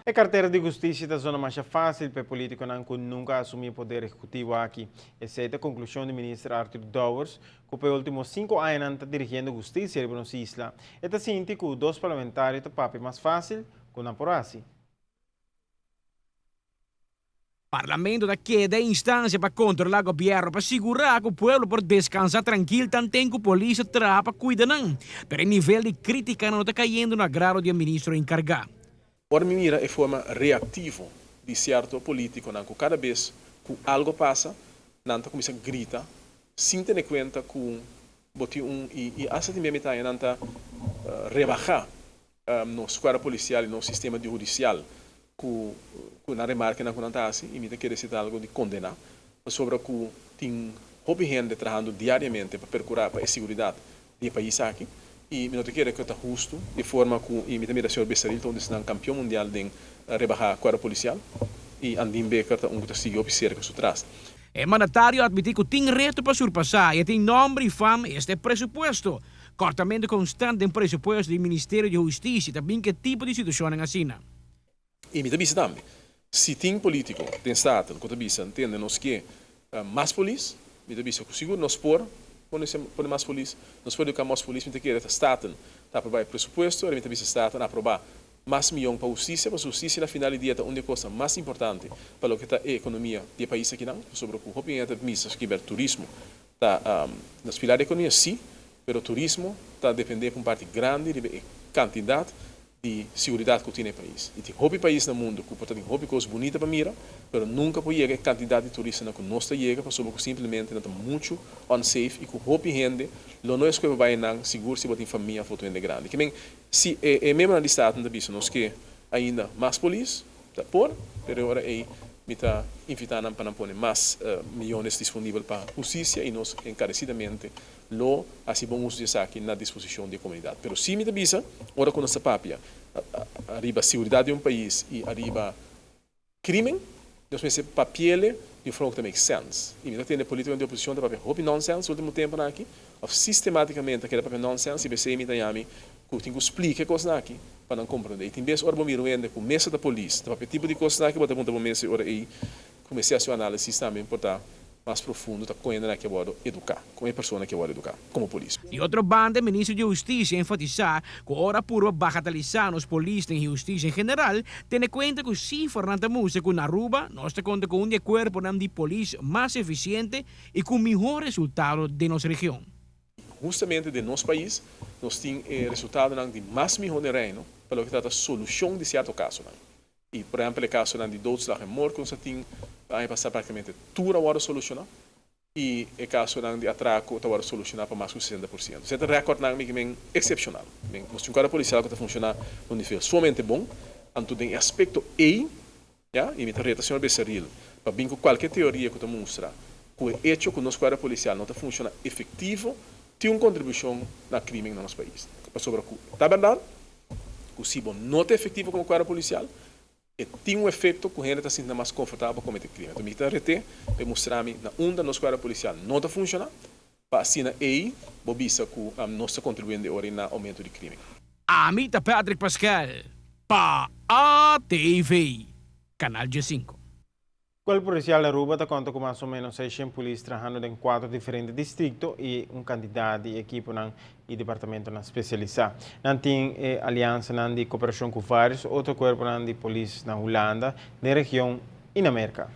A carteira de justiça da zona mais fácil para político que nunca assumir poder executivo aqui. Essa é a conclusão do ministro Arthur Dowers, que por últimos 5 anos está dirigindo justiça em nossa isla. Esta sinti que dois parlamentares está papo mais fácil que não por assim. Parlamento da queda instância para controlar o governo para segurar que o povo por descansar tranquilo também que a polícia trapa cuida não. Pero o nível de crítica não está caindo no grado do ministro encarregado. Por mira é forma reativa de certo político, não, que cada vez que algo passa, não começa a gritar, sem ter em conta que bote e essa também me está rebaixar no esquadra policial e no sistema judicial que na remarca não acontece e me está querer citar algo de condenar sobre que tem hobby gente trabalhando diariamente para procurar para a segurança do país aqui. E me quero que está justo, de forma que e me também da senhor Bessaril, onde está campeão mundial de rebaixar a quadra policial, e Andim Becker está que sigue observa que traz. O mandatário admitiu que tem reto para surpassar e tem nome e fama este pressuposto. Cortamento constante do pressuposto do Ministério de Justiça também que tipo de situação é assim. E me também, se tem político, tem Estado, que também entende nos que mais polícia, me também seguro nos por põe mais polícia, nós podemos educar mais polícia, me quer Estado está aprovar o pressuposto, me também Estado aprovar mais milhão para a justiça na final do dia é uma coisa mais importante para o que está a economia do país aqui não, sobre o que opinião da missa que o turismo está nas pilares da economia sim, mas o turismo está dependendo de uma parte grande de quantidade de segurança que tem no país. E tem hobby país no mundo que pode ter hobby coisas bonitas para mirar, mas nunca pode chegar a quantidade de turistas que nós chega, porque simplesmente não está muito unsafe e que hobby gente, não é que vai não seguro se você tem família futuro grande. Que bem, se é mesmo na estado da bisa nós que ainda mais polícia, tá por, mas agora aí me está invitando para pôr mais milhões disponíveis para a justiça e nós encarecidamente lo assim bom uso disso aqui na disposição da comunidade. Pero se me avisa, ora com nossa papia, arriba a segurança de um país e arriba crime, nós temos papel de forma que make sense. E me tem política de oposição de papel hobby nonsense, no último tempo aqui, ou sistematicamente aquele papel nonsense, e você me tem que tem que explicar coisas aqui para não compreender. E tem vezes ora bom mir ainda com mesa da polícia, de papel tipo de coisas aqui, bota ponta mesa ora aí comecei a sua análise também importar mais profundo da coisa que eu vou educar, como a pessoa que eu vou educar, como polícia. E outro bando, o ministro de Justiça enfatizar que a hora pura bagatalizar os polícias e justiça em geral, tendo em conta que se Fernanda Musa com Aruba, nós te conta com um corpo de polícia mais eficiente e com melhor resultado de nossa região. Justamente de nosso país, nós temos resultado de mais melhor de reino para o que trata solução de certo caso. E, por exemplo, o caso de doodslag en moord, que nós temos vai passar praticamente tudo a hora solucionar e o caso de atraco a hora solucionar para mais de 60%. Esse recorde é excepcional. Nós temos um policial que está funcionando num nível somente bom, tanto em aspecto E, ja, e me reta senhor Bessaril, para bem com qualquer teoria que mostra que o hecho que o nosso quadro policial não está funcionando efetivo, tem uma contribuição na crime no nosso país. Sobre o que é verdade, que o CIBO não é efetivo como quadro policial, e tem um efeito que a gente está sentindo mais confortável para cometer crime. Então, me está retendo, para mostrar-me na onda nossa esquadra policial não está funcionando, para assim, aí, bobisa que nós está contribuindo agora no aumento de crime. Amita Patrick Pascal, para a TV, Canal G5. O policial de Aruba está conta com mais ou menos 600 polícias trabalhando em 4 diferentes distritos e um candidato de equipe e departamento especializado. Não tem aliança de cooperação com vários outros corpos de polícia na Holanda, na região e na América.